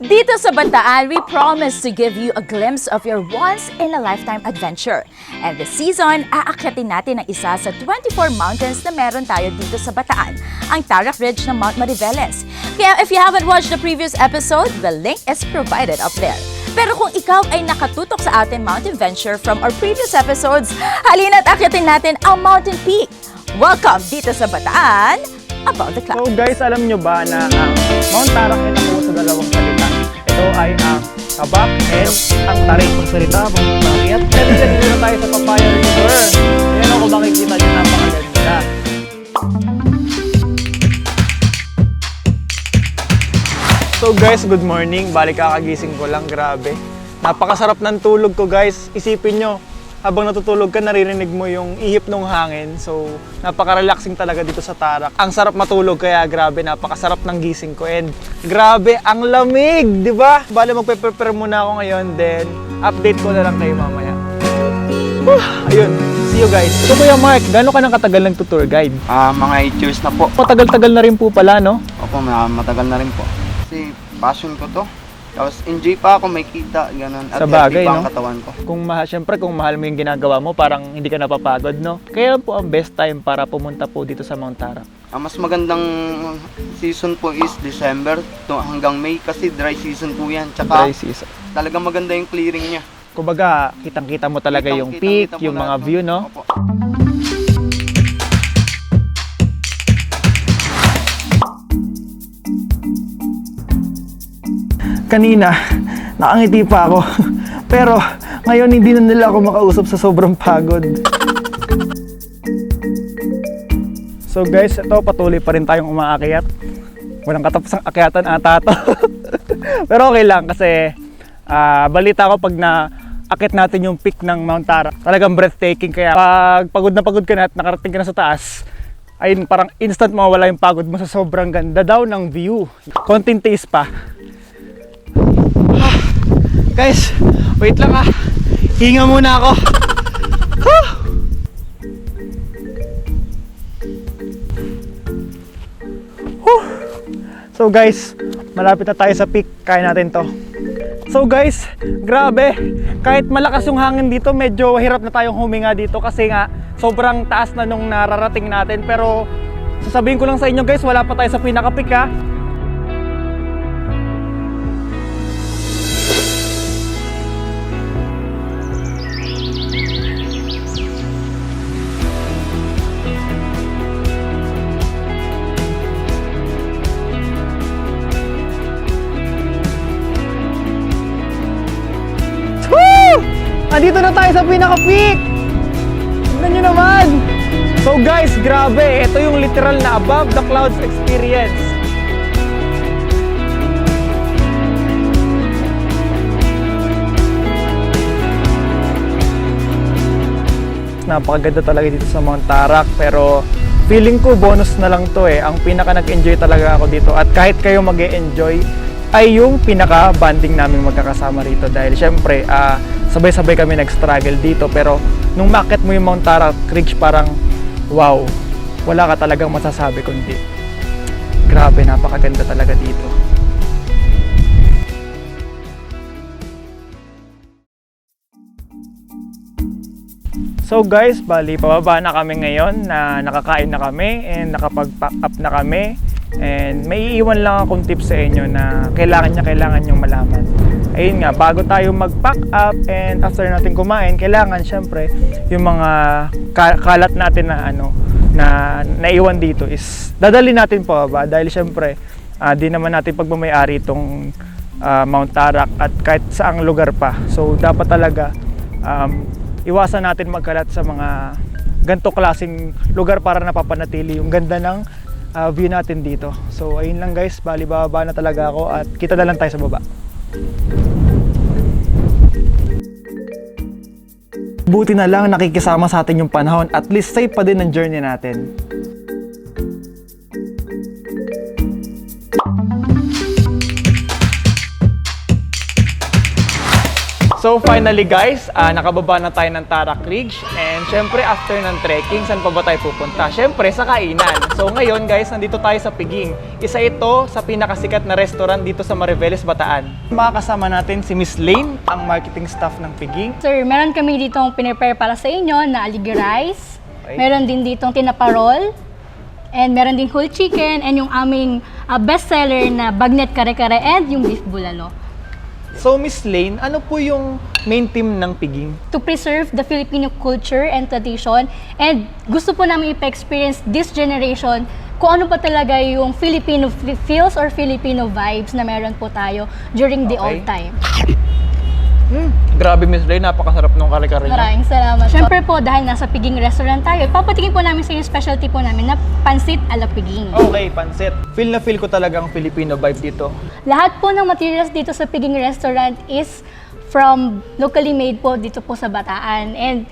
Dito sa Bataan, we promise to give you a glimpse of your once-in-a-lifetime adventure. And this season, aakyatin natin ang isa sa 24 mountains na meron tayo dito sa Bataan, ang Tarak Ridge ng Mount Mariveles. Kaya if you haven't watched the previous episode, the link is provided up there. Pero kung ikaw ay nakatutok sa ating mountain venture from our previous episodes, halina't akyatin natin ang Mountain Peak. Welcome dito sa Bataan, Above the Clouds. So guys, alam nyo ba na ang Mount Tarak ay nakuha sa dalawang salita? Ito ay ang Kabak and ang Tarik. Pagsalita, pagkakit. Dito na tayo sa Papaya River. Ayan ako makikita nyo, napakaganda. So guys, good morning. Balik kakagising ko lang, grabe. Napakasarap ng tulog ko guys. Isipin nyo, habang natutulog ka, naririnig mo yung ihip ng hangin. So, napaka-relaxing talaga dito sa Tarak. Ang sarap matulog, kaya grabe, napakasarap ng gising ko. And grabe, ang lamig, di ba? Bale, magpe-prepare muna ako ngayon, then update ko na lang kayo mamaya. Ayun, see you guys. So Kuya Mark, gano'n ka nang katagal nag-tour guide? Mga 8 years na po. Matagal-tagal na rin po pala, no? Opo, matagal na rin po. Kasi passion ko to. Tapos enjoy pa ako, may kita, gano'n. Sa bagay, healthy pa ang no? katawan ko. Siyempre, kung mahal mo yung ginagawa mo, parang hindi ka napapagod, no? Kaya po ang best time para pumunta po dito sa Mount Tarak. Ang mas magandang season po is December to hanggang May kasi dry season po yan. Tsaka Dry season. talagang maganda yung clearing niya. Kumbaga, kitang-kita mo talaga yung peak, Kitang-kita mo yung mga lahat, view, no? Opo. Kanina, nakangiti pa ako. Pero ngayon hindi na nila ako makausap sa sobrang pagod. So guys, ito patuloy pa rin tayong umaakyat. Walang katapusang akyatan ata to. Pero okay lang kasi balita ko pag naakit natin yung peak ng Mount Tarak, talagang breathtaking. Kaya pag pagod ka na at nakarating ka na sa taas, ayun, parang instant mawala yung pagod mo sa sobrang ganda daw ng view. Konting taste pa. Guys, wait lang ah. Hinga muna ako. So guys, malapit na tayo sa peak. Kaya natin to. So guys, grabe. Kahit malakas yung hangin dito, medyo hirap na tayong huminga dito kasi nga sobrang taas na nung nararating natin. Pero sasabihin ko lang sa inyo guys, wala pa tayo sa pinaka-peak ha. Andito na tayo sa pinaka-peak! Tignan nyo naman! So guys, grabe! Ito yung literal na above the clouds experience. Napakaganda talaga dito sa Mount Tarak, pero feeling ko bonus na lang to eh. Ang pinaka nag-enjoy talaga ako dito, at kahit kayo mag-e-enjoy ay yung pinaka-banding namin magkakasama rito dahil syempre sabay-sabay kami nag-struggle dito, pero nung makit mo yung Mount Tarak Ridge, parang wow, wala ka talagang masasabi kundi grabe, napakaganda talaga dito. So guys, bali pababa na kami ngayon, na nakakain na kami and nakapag-pack up na kami. And may iiwan lang akong tips sa inyo na kailangan nyong malaman. Ayun nga, bago tayo mag-pack up and after natin kumain, kailangan syempre yung mga kalat natin na na naiwan dito is dadali natin pa ba, dahil syempre di naman natin pagmamayari itong Mount Tarak at kahit saang lugar pa. So dapat talaga iwasan natin magkalat sa mga ganito klaseng lugar para napapanatili yung ganda ng view natin dito. So ayun lang guys, bali bababa na talaga ako at kita na lang tayo sa baba. Buti na lang nakikisama sa atin yung panahon, at least safe pa din ang journey natin. So finally guys, nakababa na tayo ng Tarak Ridge. And syempre after ng trekking, saan pa ba tayo pupunta? Syempre sa kainan. So ngayon guys, nandito tayo sa Piging. Isa ito sa pinakasikat na restaurant dito sa Mariveles, Bataan. Makakasama natin si Miss Lane, ang marketing staff ng Piging. Sir, meron kami ditong pinipare para sa inyo na aligi rice. Okay. Meron din ditong tinaparol. And meron din whole chicken and yung aming bestseller na bagnet kare-kare and yung beef bulalo. So Miss Lane, ano po yung main theme ng Piging? To preserve the Filipino culture and tradition, and gusto po namin ipa-experience this generation kung ano pa talaga yung Filipino feels or Filipino vibes na meron po tayo during the Okay. old time. Grabe Miss Lane, napakasarap ng kare-kare niya. Maraming salamat. Siyempre po, dahil nasa Piging restaurant tayo, papatingin po namin sa yung specialty po namin na pansit ala Piging. Okay, pansit. Feel na feel ko talagang Filipino vibe dito. Lahat po ng materials dito sa Piging restaurant is from locally made po dito po sa Bataan. And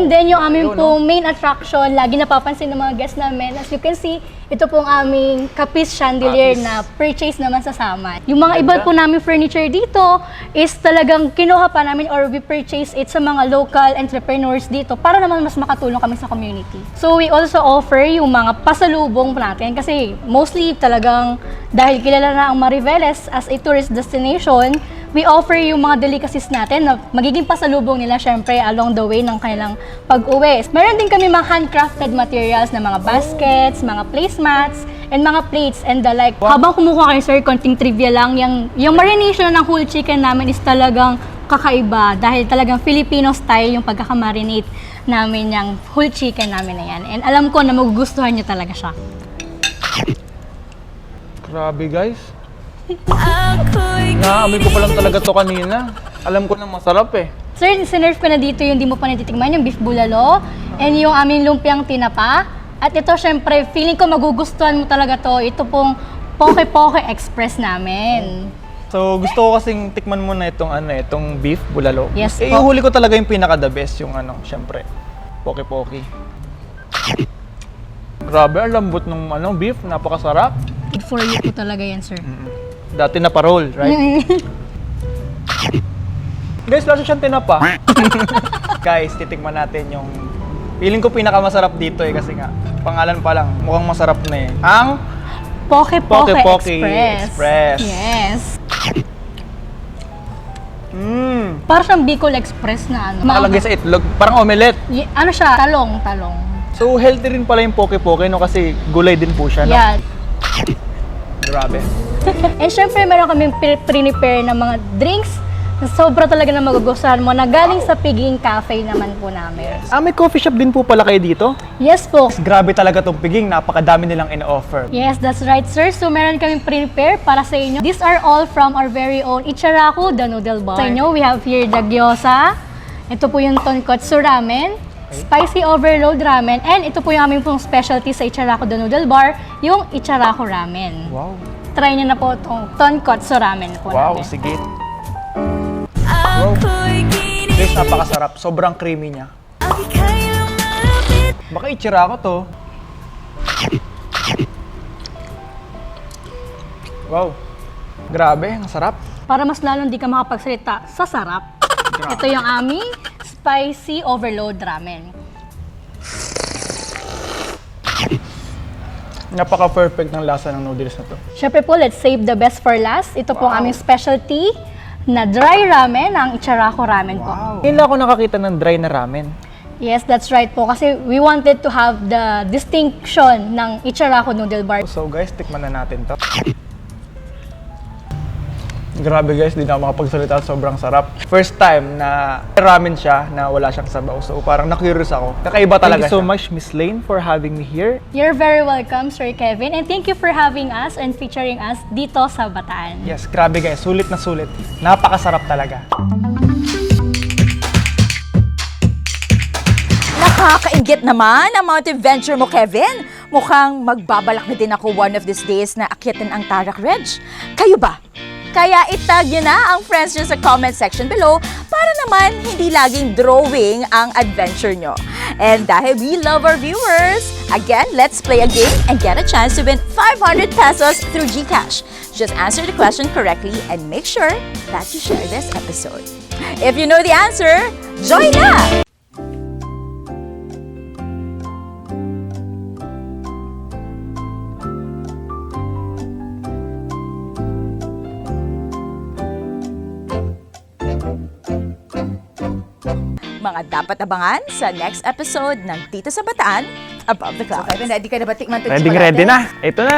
then yung aming ayun, po main attraction, lagi napapansin ng mga guests namin. As you can see, ito pong aming kapis chandelier Kapis. na purchase naman sa Saman. Yung mga Ganda. iba po namin furniture dito is talagang kinuha pa namin or we purchase it sa mga local entrepreneurs dito para naman mas makatulong kami sa community. So we also offer yung mga pasalubong natin kasi mostly talagang dahil kilala na ang Mariveles as a tourist destination, we offer yung mga delicacies natin na magiging pasalubong nila syempre along the way ng kanilang pag-uwi. Meron din kami mga handcrafted materials na mga baskets, mga placemats, and mga plates and the like. Habang kumukuha kayo sir, konting trivia lang, yung marination ng whole chicken namin is talagang kakaiba dahil talagang Filipino style yung pagkakamarinate namin yung whole chicken namin na yan. And alam ko na magugustuhan nyo talaga siya. Grabe guys. Naamoy ko pa lang talaga to kanina. Alam ko na masarap eh. Sir, sinerve ko na dito yung di mo pa natitikman, yung beef bulalo, and yung aming lumpiang tinapa. At ito, syempre, feeling ko magugustuhan mo talaga to. Ito pong Poke Poke Express namin. So gusto ko kasing tikman muna itong beef bulalo. Yes Eh, po. yung huli ko talaga yung pinaka the best, yung syempre, poke-poke. Grabe, ang lambot ng beef, napakasarap. Good for you po talaga yan, sir. Dati na parol, right? Guys, lasa siyang tinapa. Guys, titikman natin yung feeling ko pinakamasarap dito kasi nga, pangalan pa lang, mukhang masarap na eh. Ang Poke Poke Poke Express. Express. Yes. Para siyang Bicol Express na ano. Nakalagay sa itlog, parang omelette. Ano siya? Talong. So, healthy rin pala yung poke-poke, no? Kasi gulay din po siya, no? Yeah. Grabe. And syempre, meron kaming prepare ng mga drinks na sobra talaga na magugustuhan mo na galing sa Piging Cafe naman po namin. May coffee shop din po pala kayo dito? Yes po. Grabe talaga tong Piging, napakadami nilang in-offer. Yes, that's right, sir. So, meron kaming prepare para sa inyo. These are all from our very own Ichiraku, the noodle bar. Sa inyo, we have here the gyoza. Ito po yung tonkotsu ramen, spicy overload ramen, and ito po yung aming pong specialty sa Ichiraku, the noodle bar, yung Ichiraku ramen. Wow. Try nyo na po itong tonkotsu ramen po Wow, namin. sige. Wow. Guys, napakasarap. Sobrang creamy niya. Baka itira ko to. Wow. Grabe, ang sarap. Para mas lalong di ka makapagsalita sa sarap. Ito yung aming spicy overload ramen. Napaka-perfect ng lasa ng noodles na to. Syempre po, let's save the best for last. Ito po ang aming specialty na dry ramen, ang Ichiraku ramen po. Wow. Ngayon lang ako nakakita ng dry na ramen. Yes, that's right po. Kasi we wanted to have the distinction ng Ichiraku noodle bar. So guys, tikman na natin to. Grabe guys, di na ako makapagsalita. Sobrang sarap. First time na ramen siya na wala siyang sabaw. So parang na-curious ako. Kakaiba talaga siya. Thank you so much, Miss Lane, for having me here. You're very welcome, Sir Kevin. And thank you for having us and featuring us dito sa Bataan. Yes, grabe guys. Sulit na sulit. Napakasarap talaga. Nakakaingit naman ang mountain venture mo, Kevin. Mukhang magbabalak na din ako one of these days na akyatin ang Tarak Ridge. Kayo ba? Kaya itag nyo na ang friends nyo sa comment section below para naman hindi laging drawing ang adventure nyo. And dahil we love our viewers, again, let's play a game and get a chance to win 500 pesos through GCash. Just answer the question correctly and make sure that you share this episode. If you know the answer, join na! Mga dapat abangan sa next episode ng Dito sa Bataan, Above the Clouds. So, Kevin, ready ka na ba tikman ito? Ready na. Ito na!